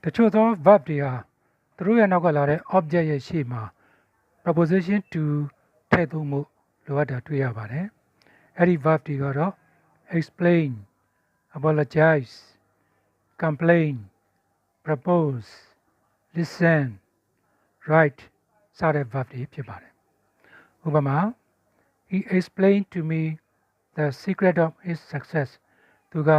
တချို့သော verb တွေဟာသူတို့ရဲ့နောက်ကလာတဲ့ object ရဲ့ရှေ့မှာ preposition to ထည့်သွင်းမှုလိုအပ်တာတွေ့ရပါတယ်။အဲ့ဒီ verb တွေကတော့ explain, apologize, complain, propose, listen, write စတဲ့ verb တွေဖြစ်ပါတယ်။ဥပမာ He explained to me the secret of his success. သူက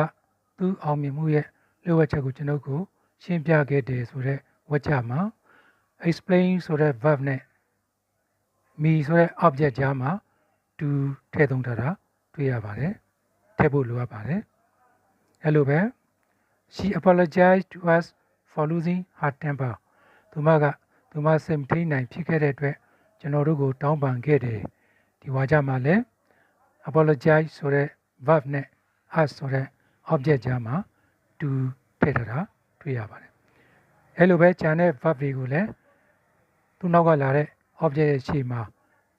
သူ့အောင်မြင်မှုရဲ့လျှို့ဝှက်ချက်ကိုကျွန်တော်ကိုရှင်းပြခဲ့တယ်ဆိုတဲ့ဝါကျမှာ explain ဆိုတဲ့ verb နဲ့ me ဆိုတဲ့ object ကြားမှာ to ထည့်သွင်းထားတာတွေ့ရပါတယ်ထည့်ဖို့လိုအပ်ပါတယ်အဲ့လိုပဲ she apologized to us for losing her temper သူမစိတ်မထိန်နိုင်ဖြစ်ခဲ့တဲ့အတွက်ကျွန်တော်တို့ကိုတောင်းပန်ခဲ့တယ်ဒီဝါကျမှာလည်း apologize ဆိုတဲ့ verb နဲ့ us ဆိုတဲ့ object ကြားမှာ to ထည့်ထားတာတွေ့ရပါတယ်အဲ့လိုပဲကျန်တဲ့ verb တွေကိုလည်းသူ့နောက်ကလာတဲ့ object ရဲ့ရှေ့မှာ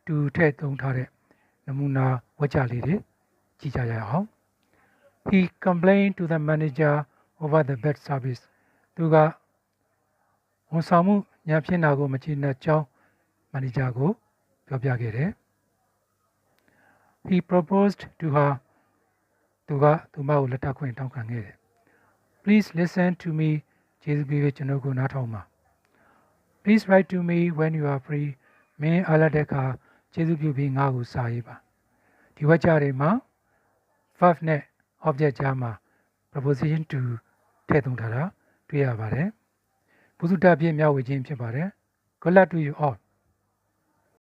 to ထည့်သုံးထားတဲ့နမူနာဝါကျလေးတွေကြည့်ကြရအောင် He complained to the manager over the bad service သူကဝန်ဆောင်မှုညံ့ဖျင်းတာကိုမကျေနပ်ကြောင်းမန်နေဂျာကိုပြောပြခဲ့တယ် He proposed to her သူမကိုလက်ထပ်ခွင့်တောင်းခံခဲ့တယ် Please listen to me ကျေးဇူးပြုကျွန်တော်ကိုနားထောင်ပါ Please write to me when you are free မင်းအားလက်တဲ့အခါကျေးဇူးပြုပြီးငါ့ကိုစာရေးပါဒီဝါကျတွေမှာ verb နဲ့ object ကြားမှာ preposition to ထည့်သွင်းထားတာတွေ့ရပါတယ်ဘုဇုတပြည့်မျှဝေခြင်းဖြစ်ပါတယ် Good luck to you all